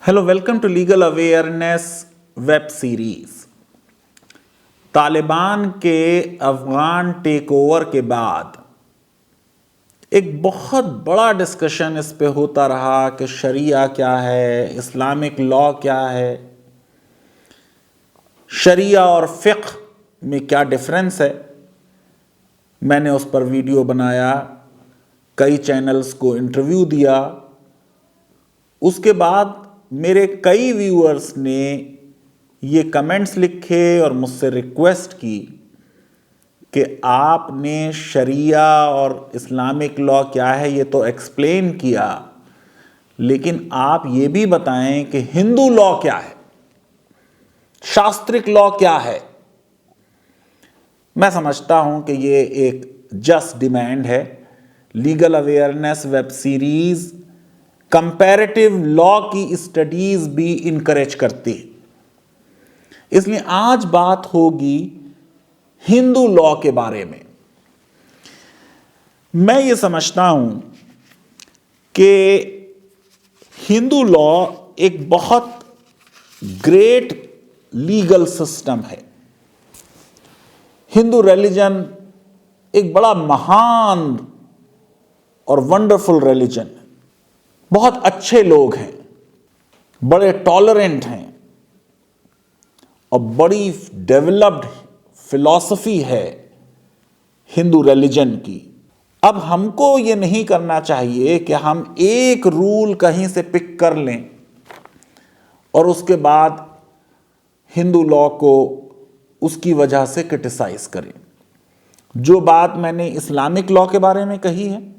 Hello, welcome to legal awareness web series. Taliban के Afghan take over के बाद एक बहुत बड़ा डिस्कशन इस पे होता रहा कि शरिया क्या है, इस्लामिक लॉ क्या है, शरिया और फ़िक़्ह में क्या डिफरेंस है। मैंने उस पर वीडियो बनाया, कई चैनल्स को इंटरव्यू दिया। उसके बाद मेरे कई व्यूअर्स ने ये कमेंट्स लिखे और मुझसे रिक्वेस्ट की कि आपने शरिया और इस्लामिक लॉ क्या है ये तो एक्सप्लेन किया, लेकिन आप ये भी बताएं कि हिंदू लॉ क्या है, शास्त्रिक लॉ क्या है। मैं समझता हूं कि ये एक जस्ट डिमांड है। Legal awareness web series comparative law की स्टडीज भी इनकरेज करती है, इसलिए आज बात होगी हिंदू लॉ के बारे में। मैं ये समझता हूं कि हिंदू लॉ एक बहुत ग्रेट लीगल सिस्टम है। हिंदू रिलीजन एक बड़ा महान और वंडरफुल रिलीजन है। बहुत अच्छे लोग हैं, बड़े टॉलरेंट हैं और बड़ी डेवलप्ड फिलॉसफी है हिंदू रिलीजन की। अब हमको ये नहीं करना चाहिए कि हम एक रूल कहीं से पिक कर लें और उसके बाद हिंदू लॉ को उसकी वजह से क्रिटिसाइज करें। जो बात मैंने इस्लामिक लॉ के बारे में कही है,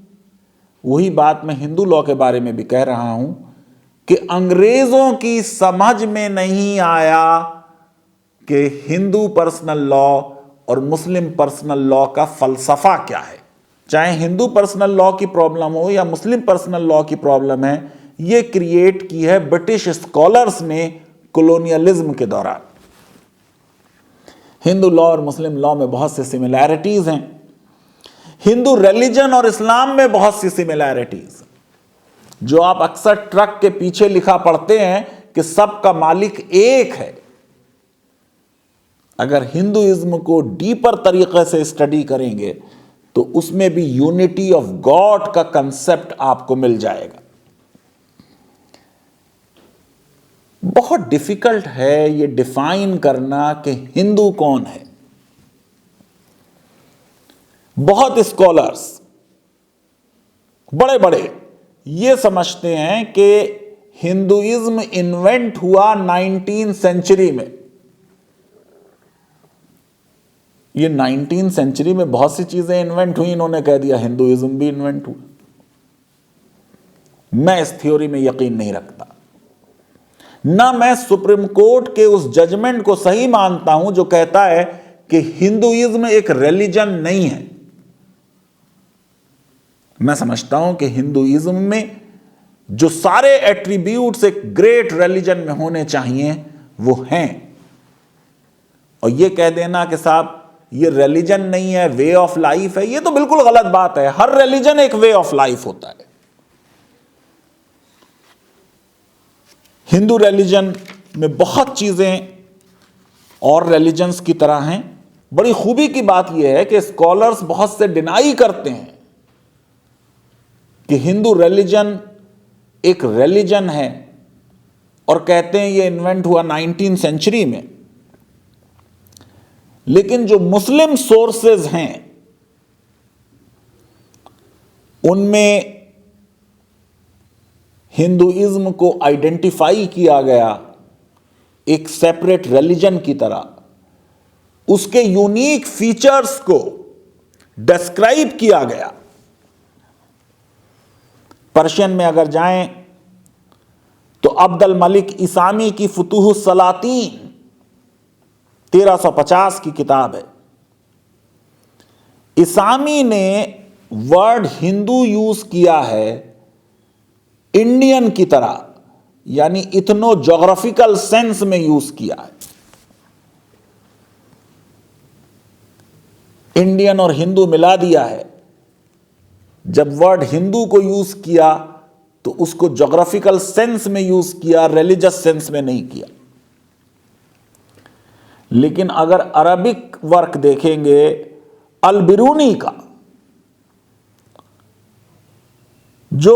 वही बात मैं हिंदू लॉ के बारे में भी कह रहा हूं कि अंग्रेजों की समझ में नहीं आया कि हिंदू पर्सनल लॉ और मुस्लिम पर्सनल लॉ का फलसफा क्या है। चाहे हिंदू पर्सनल लॉ की प्रॉब्लम हो या मुस्लिम पर्सनल लॉ की प्रॉब्लम है, ये क्रिएट की है ब्रिटिश स्कॉलर्स ने कॉलोनियलिज्म के दौरान। हिंदू लॉ और मुस्लिम लॉ में बहुत सी सिमिलैरिटीज हैं, हिंदू रिलीजन और इस्लाम में बहुत सी सिमिलैरिटीज। जो आप अक्सर ट्रक के पीछे लिखा पढ़ते हैं कि सबका मालिक एक है, अगर हिंदुइज्म को डीपर तरीके से स्टडी करेंगे तो उसमें भी यूनिटी ऑफ गॉड का कंसेप्ट आपको मिल जाएगा। बहुत डिफिकल्ट है ये डिफाइन करना कि हिंदू कौन है। बहुत स्कॉलर्स बड़े बड़े ये समझते हैं कि हिंदुइज्म इन्वेंट हुआ 19th सेंचुरी में। ये 19th सेंचुरी में बहुत सी चीजें इन्वेंट हुई, इन्होंने कह दिया हिंदुइज्म भी इन्वेंट हुआ। मैं इस थ्योरी में यकीन नहीं रखता, ना मैं सुप्रीम कोर्ट के उस जजमेंट को सही मानता हूं जो कहता है कि हिंदुइज्म एक रिलीजन नहीं है। मैं समझता हूं कि हिंदुइज्म में जो सारे एट्रीब्यूट्स एक ग्रेट रिलीजन में होने चाहिए वो हैं। और ये कह देना कि साहब ये रिलीजन नहीं है, वे ऑफ लाइफ है, ये तो बिल्कुल गलत बात है। हर रिलीजन एक वे ऑफ लाइफ होता है। हिंदू रिलीजन में बहुत चीजें और रिलीजन्स की तरह हैं। बड़ी खूबी की बात यह है कि स्कॉलर्स बहुत से डिनाई करते हैं कि हिंदू रिलीजन एक रिलीजन है और कहते हैं ये इन्वेंट हुआ 19th सेंचुरी में। लेकिन जो मुस्लिम सोर्सेज हैं उनमें हिंदुइज्म को आइडेंटिफाई किया गया एक सेपरेट रिलीजन की तरह, उसके यूनिक फीचर्स को डिस्क्राइब किया गया। पर्शियन में अगर जाएं तो अब्दुल मलिक इसामी की फुतूहुस सलातीन 1350 की किताब है। इसामी ने वर्ड हिंदू यूज किया है इंडियन की तरह, यानी इथनो जोग्राफिकल सेंस में यूज किया है। इंडियन और हिंदू मिला दिया है। जब वर्ड हिंदू को यूज किया तो उसको ज्योग्राफिकल सेंस में यूज किया, रिलीजियस सेंस में नहीं किया। लेकिन अगर अरबिक वर्क देखेंगे अल बिरूनी का, जो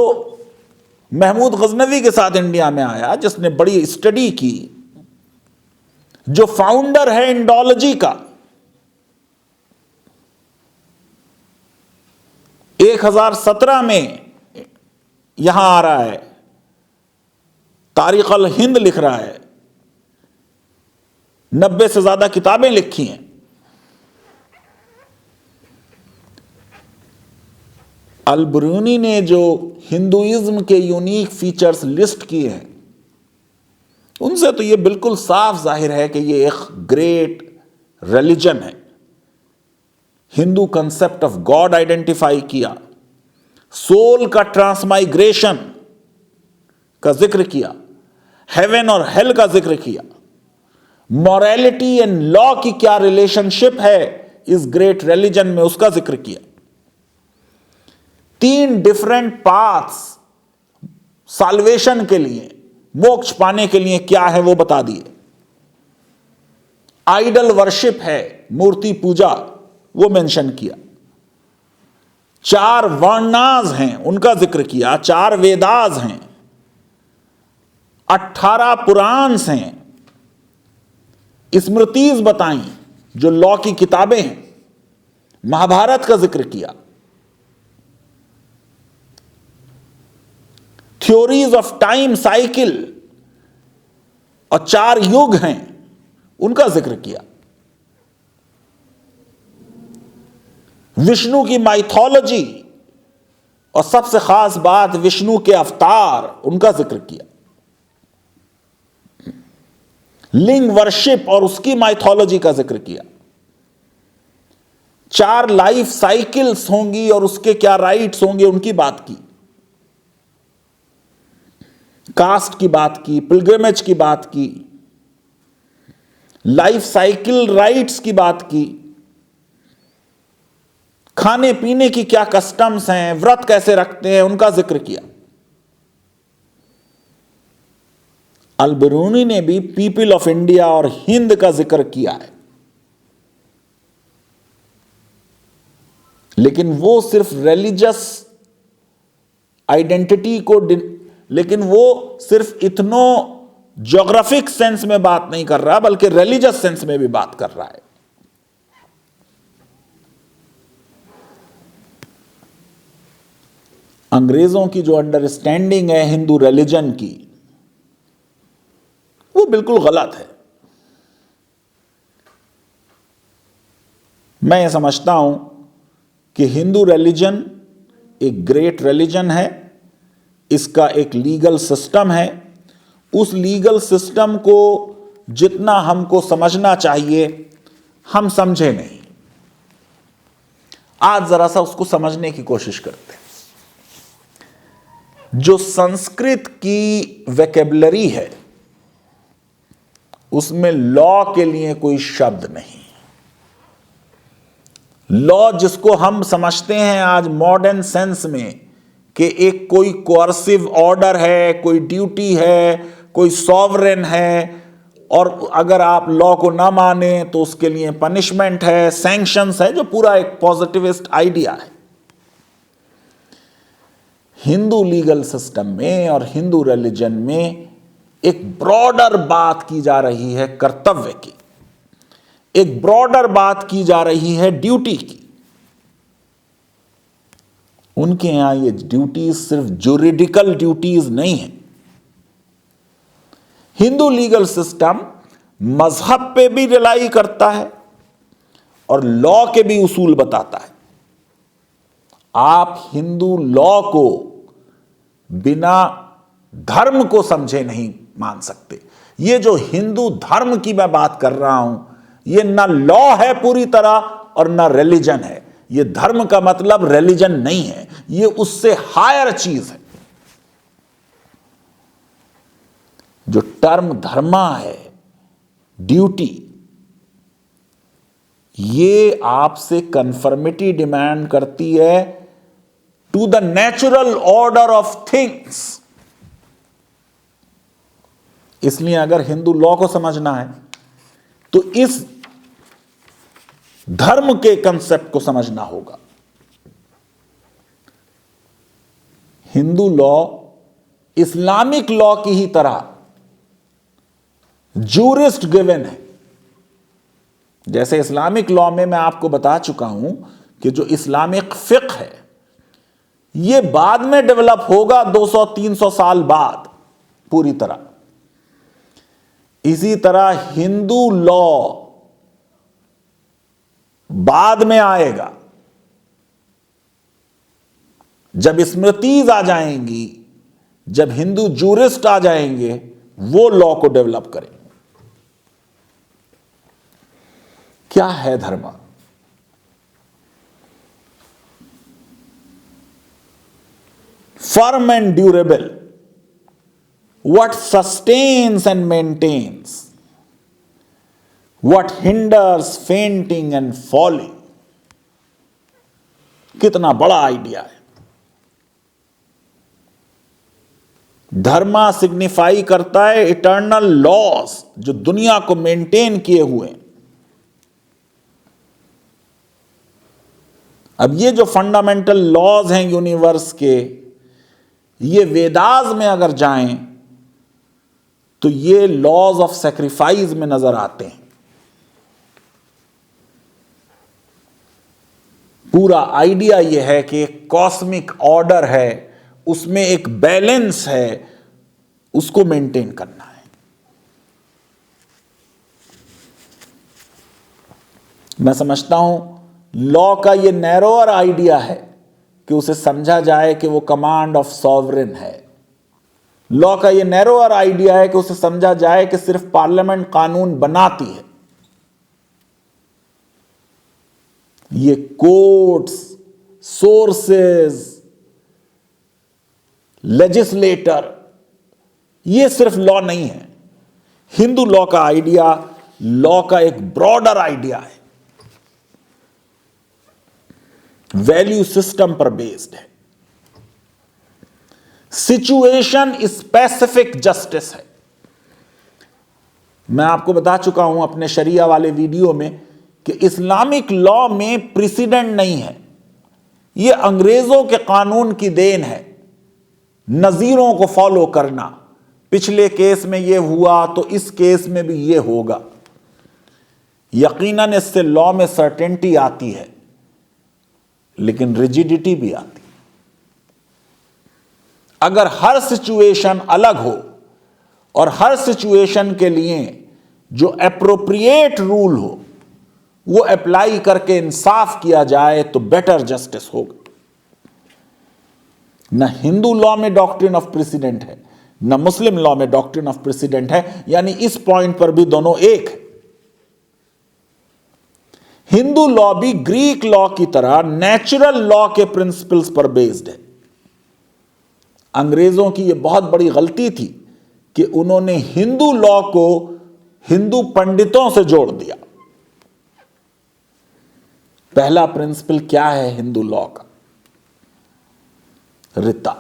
महमूद गजनवी के साथ इंडिया में आया, जिसने बड़ी स्टडी की, जो फाउंडर है इंडोलॉजी का, 1017 में यहां आ रहा है, तारीख अल हिंद लिख रहा है, 90 से ज्यादा किताबें लिखी हैं। अल बिरूनी ने जो हिंदुइज्म के यूनिक फीचर्स लिस्ट किए हैं, उनसे तो यह बिल्कुल साफ जाहिर है कि यह एक ग्रेट रिलीजन है। Hindu concept of God identify किया, सोल का ट्रांसमाइग्रेशन का जिक्र किया, हेवन और हेल का जिक्र किया, मॉरलिटी एंड लॉ की क्या रिलेशनशिप है इस ग्रेट रिलीजन में, उसका जिक्र किया। 3 डिफरेंट पाथ्स साल्वेशन के लिए, मोक्ष पाने के लिए क्या है वो बता दिए। आइडल वर्शिप है, मूर्ति पूजा, वो मेंशन किया। 4 वर्णास हैं, उनका जिक्र किया। 4 वेदास हैं, 18 पुराण्स हैं, स्मृतिज बताई जो लॉ की किताबें हैं, महाभारत का जिक्र किया। थ्योरीज ऑफ टाइम साइकिल और 4 युग हैं, उनका जिक्र किया। विष्णु की माइथोलॉजी और सबसे खास बात विष्णु के अवतार, उनका जिक्र किया। लिंग वर्शिप और उसकी माइथोलॉजी का जिक्र किया। 4 लाइफ साइकिल्स होंगी और उसके क्या राइट्स होंगे, उनकी बात की। कास्ट की बात की, पिलग्रिमेज की बात की, लाइफ साइकिल राइट्स की बात की, खाने पीने की क्या कस्टम्स हैं, व्रत कैसे रखते हैं, उनका जिक्र किया। अल बिरूनी ने भी पीपल ऑफ इंडिया और हिंद का जिक्र किया है, लेकिन वो सिर्फ रिलीजियस आइडेंटिटी को, लेकिन वो सिर्फ इथनो ज्योग्राफिक सेंस में बात नहीं कर रहा, बल्कि रिलीजियस सेंस में भी बात कर रहा है। अंग्रेजों की जो अंडरस्टैंडिंग है हिंदू रिलीजन की, वो बिल्कुल गलत है। मैं ये समझता हूं कि हिंदू रिलीजन एक ग्रेट रिलीजन है, इसका एक लीगल सिस्टम है। उस लीगल सिस्टम को जितना हमको समझना चाहिए हम समझे नहीं। आज जरा सा उसको समझने की कोशिश करते हैं। जो संस्कृत की वोकैबुलरी है उसमें लॉ के लिए कोई शब्द नहीं। लॉ जिसको हम समझते हैं आज मॉडर्न सेंस में कि एक कोई कोर्सिव ऑर्डर है, कोई ड्यूटी है, कोई सॉवरेन है, और अगर आप लॉ को ना माने तो उसके लिए पनिशमेंट है, सैंक्शंस है, जो पूरा एक पॉजिटिविस्ट आइडिया है। हिंदू लीगल सिस्टम में और हिंदू रिलीजन में एक ब्रॉडर बात की जा रही है कर्तव्य की, एक ब्रॉडर बात की जा रही है ड्यूटी की। उनके यहां ये ड्यूटीज सिर्फ ज्यूरिडिकल ड्यूटीज नहीं है। हिंदू लीगल सिस्टम मजहब पे भी रिलाई करता है और लॉ के भी उसूल बताता है। आप हिंदू लॉ को बिना धर्म को समझे नहीं मान सकते। ये जो हिंदू धर्म की मैं बात कर रहा हूं, ये ना लॉ है पूरी तरह और ना रिलीजन है। ये धर्म का मतलब रिलीजन नहीं है, ये उससे हायर चीज है। जो टर्म धर्मा है, ड्यूटी, ये आपसे कंफर्मिटी डिमांड करती है to the natural order of things. इसलिए अगर हिंदू लॉ को समझना है तो इस धर्म के कंसेप्ट को समझना होगा। हिंदू लॉ इस्लामिक लॉ की ही तरह जूरिस्ट गिवन है। जैसे इस्लामिक लॉ में मैं आपको बता चुका हूं कि जो इस्लामिक फिक्ह है यह बाद में डेवलप होगा 200-300 साल बाद पूरी तरह। इसी तरह हिंदू लॉ बाद में आएगा, जब स्मृतिज आ जाएंगी, जब हिंदू जूरिस्ट आ जाएंगे, वो लॉ को डेवलप करेंगे। क्या है धर्म? Firm and durable, what sustains and maintains, what hinders fainting and falling। कितना बड़ा आइडिया है। धर्मा सिग्निफाई करता है इटर्नल लॉज जो दुनिया को मेंटेन किए हुए हैं। अब ये जो फंडामेंटल लॉज हैं यूनिवर्स के, ये वेदास में अगर जाएं तो ये लॉज ऑफ सैक्रिफाइस में नजर आते हैं। पूरा आइडिया यह है कि एक कॉस्मिक ऑर्डर है, उसमें एक बैलेंस है, उसको मेंटेन करना है। मैं समझता हूं लॉ का यह नैरोअर आइडिया है कि उसे समझा जाए कि वो कमांड ऑफ सॉवरेन है। लॉ का यह नैरोअर आइडिया है कि उसे समझा जाए कि सिर्फ पार्लियामेंट कानून बनाती है। ये कोर्ट्स, सोर्सेस, लेजिस्लेटर, ये सिर्फ लॉ नहीं है। हिंदू लॉ का आइडिया लॉ का एक ब्रॉडर आइडिया है, वैल्यू सिस्टम पर बेस्ड है, सिचुएशन स्पेसिफिक जस्टिस है। मैं आपको बता चुका हूं अपने शरिया वाले वीडियो में कि इस्लामिक लॉ में प्रेसिडेंट नहीं है, यह अंग्रेजों के कानून की देन है। नजीरों को फॉलो करना, पिछले केस में यह हुआ तो इस केस में भी यह होगा। यकीनन इससे लॉ में सर्टेनिटी आती है, लेकिन रिजिडिटी भी आती है। अगर हर सिचुएशन अलग हो और हर सिचुएशन के लिए जो एप्रोप्रिएट रूल हो वो अप्लाई करके इंसाफ किया जाए तो बेटर जस्टिस होगा। न हिंदू लॉ में डॉक्ट्रिन ऑफ प्रेसिडेंट है, न मुस्लिम लॉ में डॉक्ट्रिन ऑफ प्रेसिडेंट है, यानी इस पॉइंट पर भी दोनों एक है। हिंदू लॉ भी ग्रीक लॉ की तरह नेचुरल लॉ के प्रिंसिपल्स पर बेस्ड है। अंग्रेजों की यह बहुत बड़ी गलती थी कि उन्होंने हिंदू लॉ को हिंदू पंडितों से जोड़ दिया। पहला प्रिंसिपल क्या है हिंदू लॉ का? ऋता,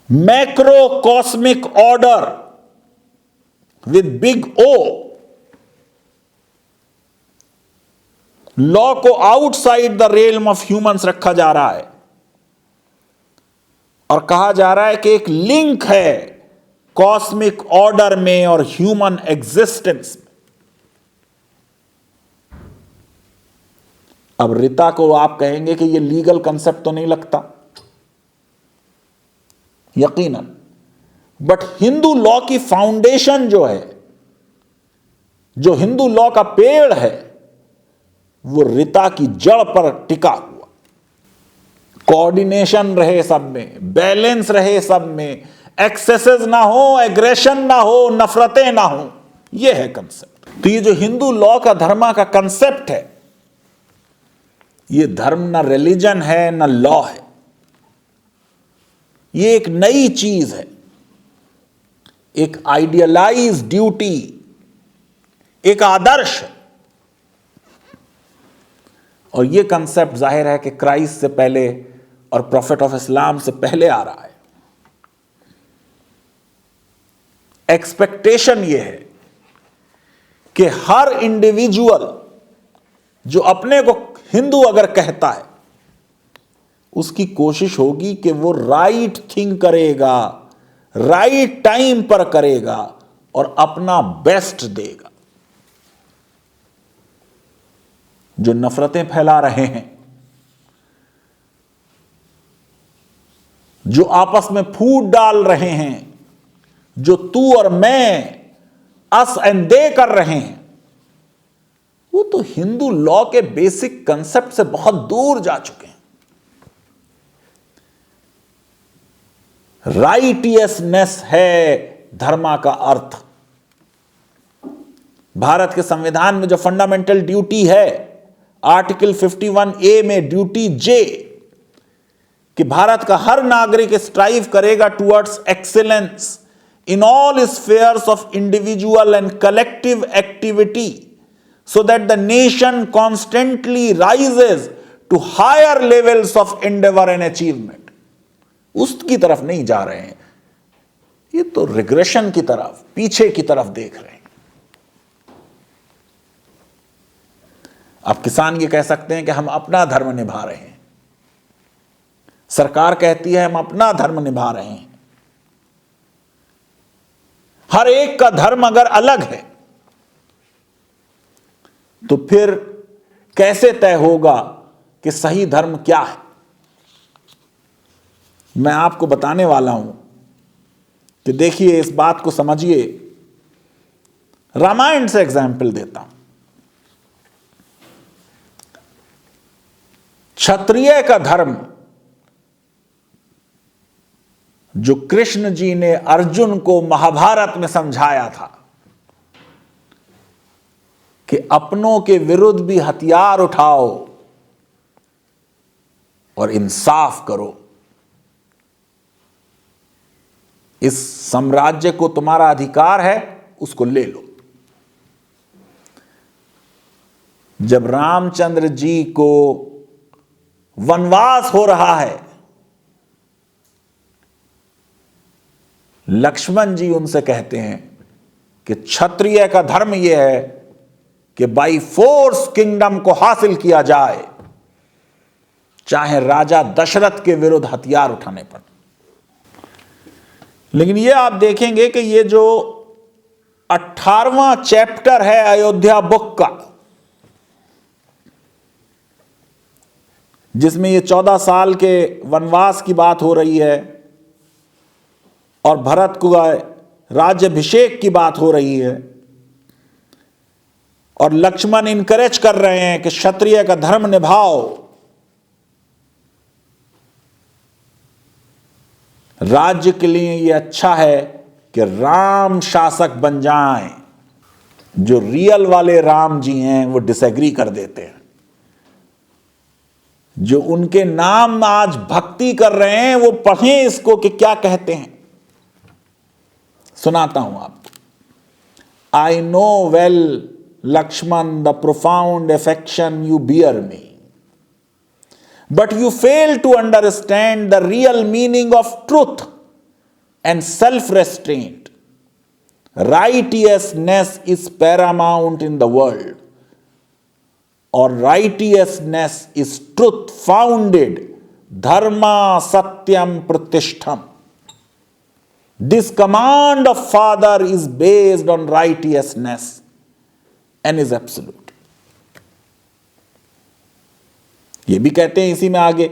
macro cosmic order with big O. Law को outside the realm of humans रखा जा रहा है और कहा जा रहा है कि एक लिंक है कॉस्मिक ऑर्डर में और ह्यूमन एग्जिस्टेंस में। अब ऋता को आप कहेंगे कि यह लीगल कंसेप्ट तो नहीं लगता, यकीनन, बट हिंदू लॉ की फाउंडेशन जो है, जो हिंदू लॉ का पेड़ है, वो ऋता की जड़ पर टिका हुआ। कोऑर्डिनेशन रहे सब में, बैलेंस रहे सब में, एक्सेसेस ना हो, एग्रेशन ना हो, नफरतें ना हो, यह है कंसेप्ट। तो ये जो हिंदू लॉ का धर्मा का कंसेप्ट है, ये धर्म ना रिलीजन है ना लॉ है, ये एक नई चीज है, एक आइडियलाइज ड्यूटी, एक आदर्श है। और ये कंसेप्ट जाहिर है कि क्राइस्ट से पहले और प्रॉफिट ऑफ इस्लाम से पहले आ रहा है। एक्सपेक्टेशन यह है कि हर इंडिविजुअल जो अपने को हिंदू अगर कहता है, उसकी कोशिश होगी कि वो राइट थिंग करेगा, राइट टाइम पर करेगा और अपना बेस्ट देगा। जो नफरतें फैला रहे हैं, जो आपस में फूट डाल रहे हैं, जो तू और मैं, अस एंड दे कर रहे हैं, वो तो हिंदू लॉ के बेसिक कंसेप्ट से बहुत दूर जा चुके हैं। राइटियसनेस है धर्मा का अर्थ। भारत के संविधान में जो फंडामेंटल ड्यूटी है, आर्टिकल 51A में ड्यूटी जे, कि भारत का हर नागरिक स्ट्राइव करेगा towards excellence in all spheres of individual and collective activity, so that the nation constantly rises to higher levels of endeavour and achievement. उसकी तरफ नहीं जा रहे हैं, ये तो रिग्रेशन की तरफ, पीछे की तरफ देख रहे हैं। अब किसान ये कह सकते हैं कि हम अपना धर्म निभा रहे हैं, सरकार कहती है हम अपना धर्म निभा रहे हैं। हर एक का धर्म अगर अलग है तो फिर कैसे तय होगा कि सही धर्म क्या है? मैं आपको बताने वाला हूं कि देखिए, इस बात को समझिए। रामायण से एग्जाम्पल देता हूं। क्षत्रिय का धर्म जो कृष्ण जी ने अर्जुन को महाभारत में समझाया था कि अपनों के विरुद्ध भी हथियार उठाओ और इंसाफ करो, इस साम्राज्य को तुम्हारा अधिकार है, उसको ले लो। जब रामचंद्र जी को वनवास हो रहा है, लक्ष्मण जी उनसे कहते हैं कि क्षत्रिय का धर्म यह है कि बाई फोर्स किंगडम को हासिल किया जाए, चाहे राजा दशरथ के विरुद्ध हथियार उठाने पर। लेकिन यह आप देखेंगे कि ये जो 18वां चैप्टर है अयोध्या बुक का, जिसमें ये 14 साल के वनवास की बात हो रही है और भरत को राज्याभिषेक की बात हो रही है, और लक्ष्मण इनकरेज कर रहे हैं कि क्षत्रिय का धर्म निभाओ, राज्य के लिए यह अच्छा है कि राम शासक बन जाएं। जो रियल वाले राम जी हैं वो डिसएग्री कर देते हैं। जो उनके नाम आज भक्ति कर रहे हैं वो पढ़ें इसको कि क्या कहते हैं। सुनाता हूं आपको। I know well Lakshman the profound affection you bear me, but you fail to understand the real meaning of truth and self-restraint. Righteousness is paramount in the world, or righteousness is truth founded, dharma satyam pratishtham. This command of Father is based on righteousness and is absolute. ये भी कहते हैं इसी में आगे,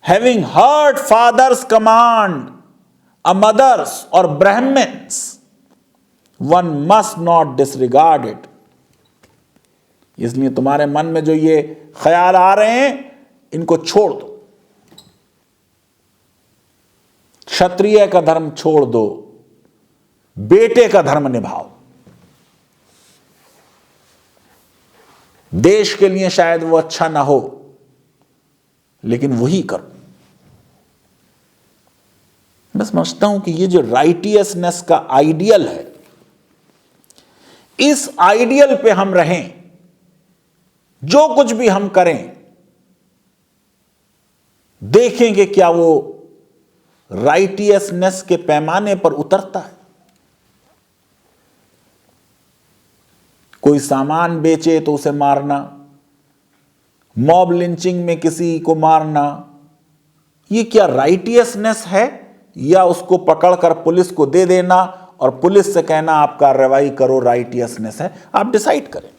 having heard father's command, a mother's or Brahmins, one must not disregard it. इसलिए तुम्हारे मन में जो ये ख्याल आ रहे हैं इनको छोड़ दो, क्षत्रिय का धर्म छोड़ दो, बेटे का धर्म निभाओ। देश के लिए शायद वो अच्छा ना हो, लेकिन वही करो। मैं समझता हूं कि ये जो राइटियसनेस का आइडियल है, इस आइडियल पे हम रहें, जो कुछ भी हम करें देखें कि क्या वो राइटियसनेस के पैमाने पर उतरता है। कोई सामान बेचे तो उसे मारना, मॉब लिंचिंग में किसी को मारना, ये क्या राइटियसनेस है, या उसको पकड़कर पुलिस को दे देना और पुलिस से कहना आप कार्रवाई करो, राइटियसनेस है? आप डिसाइड करें।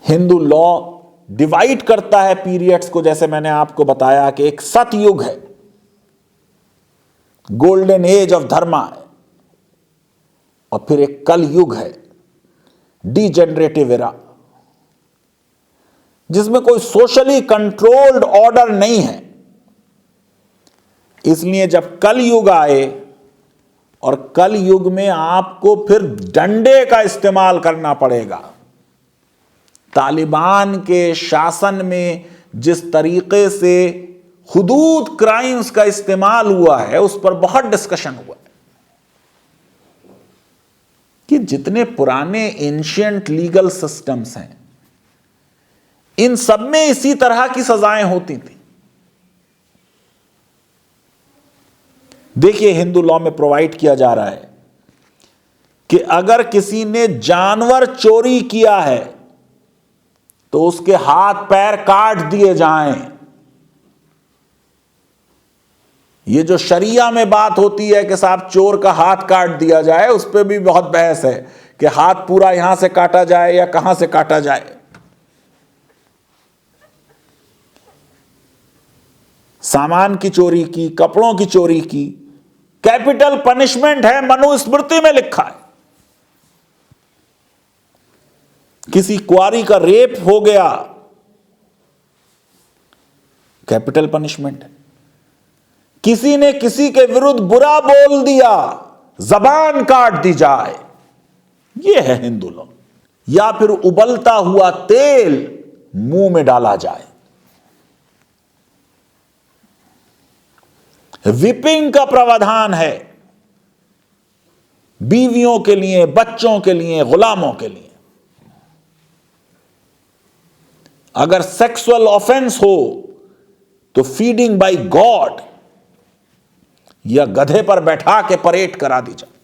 हिंदू लॉ डिवाइड करता है पीरियड्स को, जैसे मैंने आपको बताया कि एक सतयुग है, गोल्डन एज ऑफ धर्मा है, और फिर एक कल युग है, डिजेनरेटिव एरा, जिसमें कोई सोशली कंट्रोल्ड ऑर्डर नहीं है। इसलिए जब कल युग आए, और कल युग में आपको फिर डंडे का इस्तेमाल करना पड़ेगा। तालिबान के शासन में जिस तरीके से हुदूद क्राइम्स का इस्तेमाल हुआ है, उस पर बहुत डिस्कशन हुआ है कि जितने पुराने एंशिएंट लीगल सिस्टम्स हैं, इन सब में इसी तरह की सजाएं होती थी। देखिए, हिंदू लॉ में प्रोवाइड किया जा रहा है कि अगर किसी ने जानवर चोरी किया है तो उसके हाथ पैर काट दिए जाएं। ये जो शरिया में बात होती है कि साहब चोर का हाथ काट दिया जाए, उस पर भी बहुत बहस है कि हाथ पूरा यहां से काटा जाए या कहां से काटा जाए। सामान की चोरी की, कपड़ों की चोरी की, कैपिटल पनिशमेंट है, मनुस्मृति में लिखा है। किसी कुआरी का रेप हो गया, कैपिटल पनिशमेंट है। किसी ने किसी के विरुद्ध बुरा बोल दिया, जबान काट दी जाए, यह है हिंदू लॉ। या फिर उबलता हुआ तेल मुंह में डाला जाए। विपिंग का प्रावधान है बीवियों के लिए, बच्चों के लिए, गुलामों के लिए। अगर सेक्सुअल ऑफेंस हो तो फीडिंग बाय गॉड या गधे पर बैठा के परेड करा दी जाए।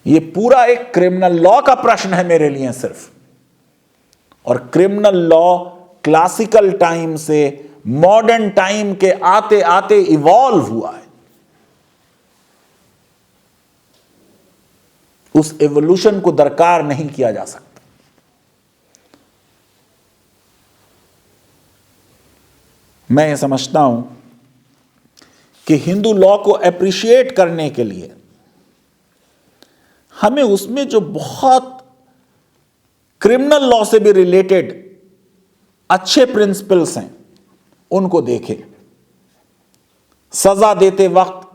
यह पूरा एक क्रिमिनल लॉ का प्रश्न है मेरे लिए सिर्फ। और क्रिमिनल लॉ क्लासिकल टाइम से मॉडर्न टाइम के आते आते इवॉल्व हुआ है। उस एवोल्यूशन को दरकार नहीं किया जा सकता। मैं ये समझता हूं कि हिंदू लॉ को एप्रिशिएट करने के लिए हमें उसमें जो बहुत क्रिमिनल लॉ से भी रिलेटेड अच्छे प्रिंसिपल्स हैं उनको देखें। सजा देते वक्त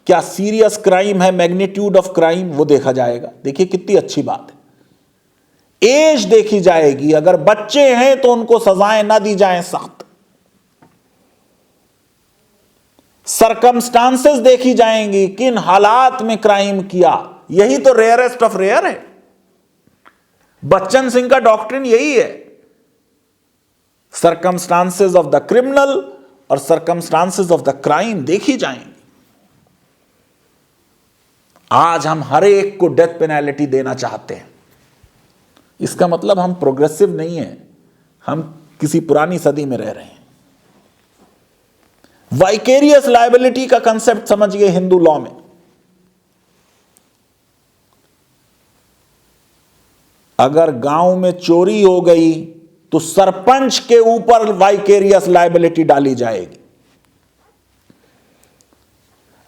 क्या सीरियस क्राइम है, मैग्नीट्यूड ऑफ क्राइम, वो देखा जाएगा। देखिए कितनी अच्छी बात है। एज देखी जाएगी, अगर बच्चे हैं तो उनको सजाएं ना दी जाएं सख्त। सरकमस्टांसेस देखी जाएंगी, किन हालात में क्राइम किया। यही तो रेयरेस्ट ऑफ रेयर है। बच्चन सिंह का डॉक्ट्रिन यही है। सरकमस्टांसेस ऑफ द क्रिमिनल और सरकमस्टांसेस ऑफ द क्राइम देखी जाएंगी। आज हम हर एक को डेथ पेनल्टी देना चाहते हैं, इसका मतलब हम प्रोग्रेसिव नहीं है, हम किसी पुरानी सदी में रह रहे हैं। वाइकेरियस लायबिलिटी का कंसेप्ट समझिए हिंदू लॉ में। अगर गांव में चोरी हो गई तो सरपंच के ऊपर वाइकेरियस लायबिलिटी डाली जाएगी।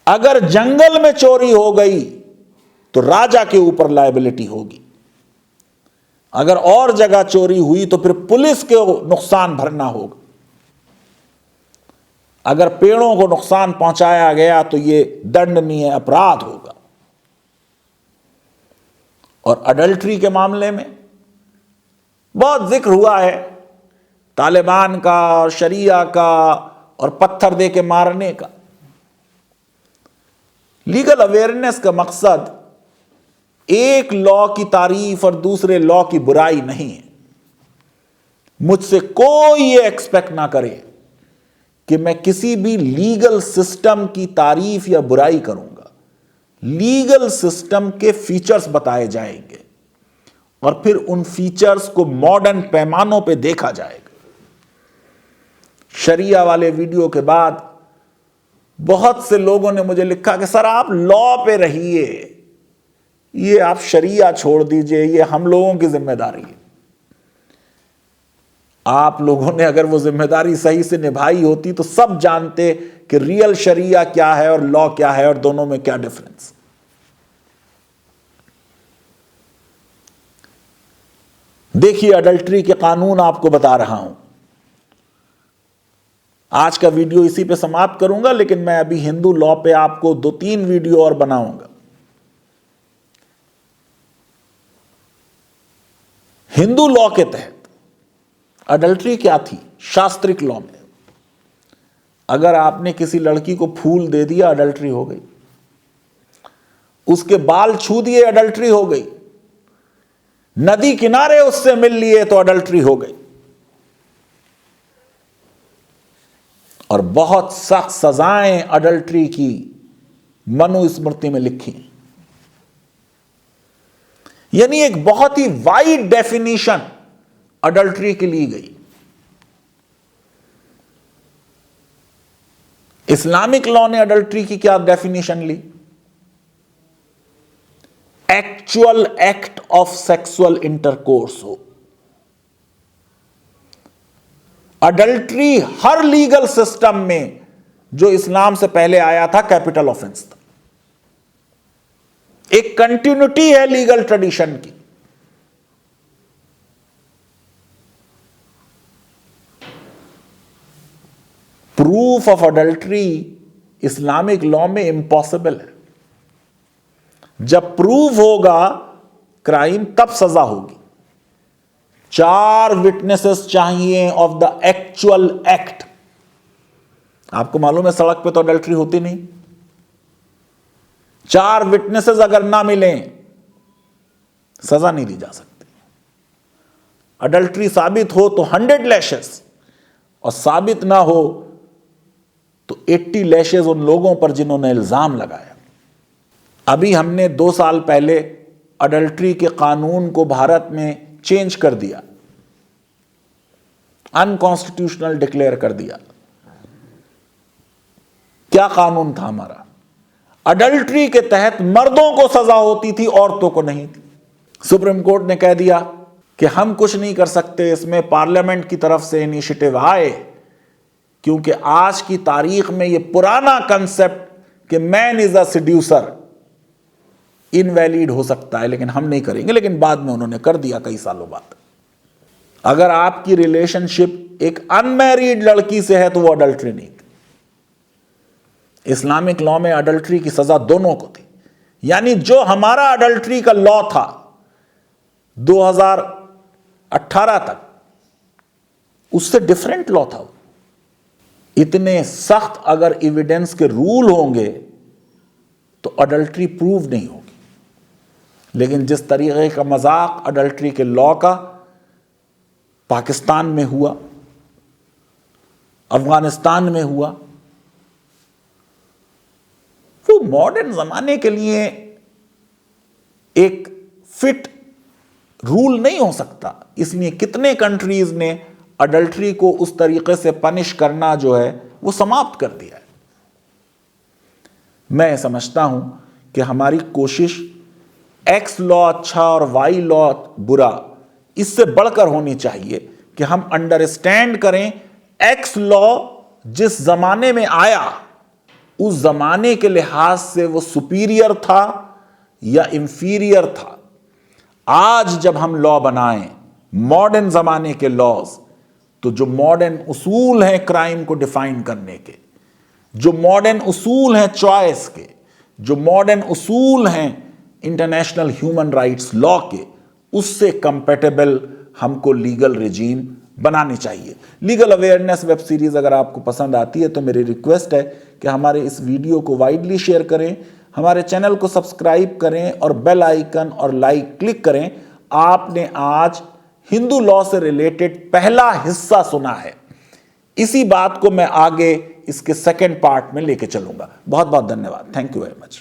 अगर जंगल में चोरी हो गई तो राजा के ऊपर लायबिलिटी होगी। अगर और जगह चोरी हुई तो फिर पुलिस को नुकसान भरना होगा। अगर पेड़ों को नुकसान पहुंचाया गया तो यह दंडनीय अपराध होगा। और अडल्ट्री के मामले में बहुत जिक्र हुआ है तालिबान का, शरिया का और पत्थर दे के मारने का। लीगल अवेयरनेस का मकसद एक लॉ की तारीफ और दूसरे लॉ की बुराई नहीं है। मुझसे कोई ये एक्सपेक्ट ना करे कि मैं किसी भी लीगल सिस्टम की तारीफ या बुराई करूंगा। लीगल सिस्टम के फीचर्स बताए जाएंगे और फिर उन फीचर्स को मॉडर्न पैमानों पे देखा जाएगा। शरिया वाले वीडियो के बाद बहुत से लोगों ने मुझे लिखा कि सर आप लॉ पे रहिए, ये आप शरिया छोड़ दीजिए, ये हम लोगों की जिम्मेदारी है। आप लोगों ने अगर वो जिम्मेदारी सही से निभाई होती तो सब जानते कि रियल शरिया क्या है और लॉ क्या है और दोनों में क्या डिफरेंस। देखिए, अडल्ट्री के कानून आपको बता रहा हूं। आज का वीडियो इसी पे समाप्त करूंगा, लेकिन मैं अभी हिंदू लॉ पे आपको 2-3 वीडियो और बनाऊंगा। हिंदू लॉ के तहत अडल्ट्री क्या थी? शास्त्रिक लॉ में अगर आपने किसी लड़की को फूल दे दिया, अडल्ट्री हो गई। उसके बाल छू दिए, अडल्ट्री हो गई। नदी किनारे उससे मिल लिए तो अडल्ट्री हो गई। और बहुत सख्त सजाएं अडल्ट्री की मनुस्मृति में लिखी। यानी एक बहुत ही वाइड डेफिनेशन अडल्ट्री की ली गई। इस्लामिक लॉ ने अडल्ट्री की क्या डेफिनेशन ली? Actual act of sexual intercourse हो। अडल्ट्री हर लीगल सिस्टम में जो इस्लाम से पहले आया था कैपिटल ऑफेंस था। एक कंटिन्यूटी है लीगल ट्रेडिशन की। Proof of adultery Islamic law में इम्पॉसिबल है। जब प्रूव होगा क्राइम तब सजा होगी। 4 विटनेसेस चाहिए ऑफ द एक्चुअल एक्ट। आपको मालूम है सड़क पे तो अडल्ट्री होती नहीं। 4 विटनेसेस अगर ना मिलें सजा नहीं दी जा सकती। अडल्ट्री साबित हो तो 100 लैशेस और साबित ना हो तो 80 लैशेस उन लोगों पर जिन्होंने इल्जाम लगाया। अभी हमने 2 साल पहले अडल्ट्री के कानून को भारत में चेंज कर दिया, अनकॉन्स्टिट्यूशनल डिक्लेयर कर दिया। क्या कानून था हमारा? अडल्ट्री के तहत मर्दों को सजा होती थी, औरतों को नहीं थी। सुप्रीम कोर्ट ने कह दिया कि हम कुछ नहीं कर सकते, इसमें पार्लियामेंट की तरफ से इनिशिएटिव आए, क्योंकि आज की तारीख में यह पुराना कंसेप्ट कि man is a seducer invalid हो सकता है, लेकिन हम नहीं करेंगे। लेकिन बाद में उन्होंने कर दिया कई सालों बाद। अगर आपकी रिलेशनशिप एक अनमैरिड लड़की से है तो वो अडल्ट्री नहीं थी। इस्लामिक लॉ में अडल्ट्री की सजा दोनों को थी। यानी जो हमारा अडल्ट्री का लॉ था 2018 तक, उससे डिफरेंट लॉ था। इतने सख्त अगर एविडेंस के रूल होंगे तो अडल्ट्री प्रूव नहीं होगी। लेकिन जिस तरीके का मजाक अडल्ट्री के लॉ का पाकिस्तान में हुआ, अफगानिस्तान में हुआ, वो मॉडर्न जमाने के लिए एक फिट रूल नहीं हो सकता। इसलिए कितने कंट्रीज ने अडल्ट्री को उस तरीके से पनिश करना जो है वो समाप्त कर दिया है। मैं समझता हूं कि हमारी कोशिश एक्स लॉ अच्छा और वाई लॉ बुरा, इससे बढ़कर होनी चाहिए कि हम अंडरस्टैंड करें एक्स लॉ जिस जमाने में आया उस जमाने के लिहाज से वो सुपीरियर था या इंफीरियर था। आज जब हम लॉ बनाएं मॉडर्न जमाने के लॉज, तो जो मॉडर्न उसूल हैं क्राइम को डिफाइन करने के, जो मॉडर्न उसूल हैं चॉइस के, जो मॉडर्न उसूल हैं इंटरनेशनल ह्यूमन राइट्स लॉ के, उससे कंपेटेबल हमको लीगल रिजीम बनानी चाहिए। लीगल अवेयरनेस वेब सीरीज अगर आपको पसंद आती है तो मेरी रिक्वेस्ट है कि हमारे इस वीडियो को वाइडली शेयर करें, हमारे चैनल को सब्सक्राइब करें और बेल आइकन और लाइक क्लिक करें। आपने आज हिंदू लॉ से रिलेटेड पहला हिस्सा सुना है। इसी बात को मैं आगे इसके सेकंड पार्ट में लेके चलूंगा। बहुत बहुत धन्यवाद। Thank you very much.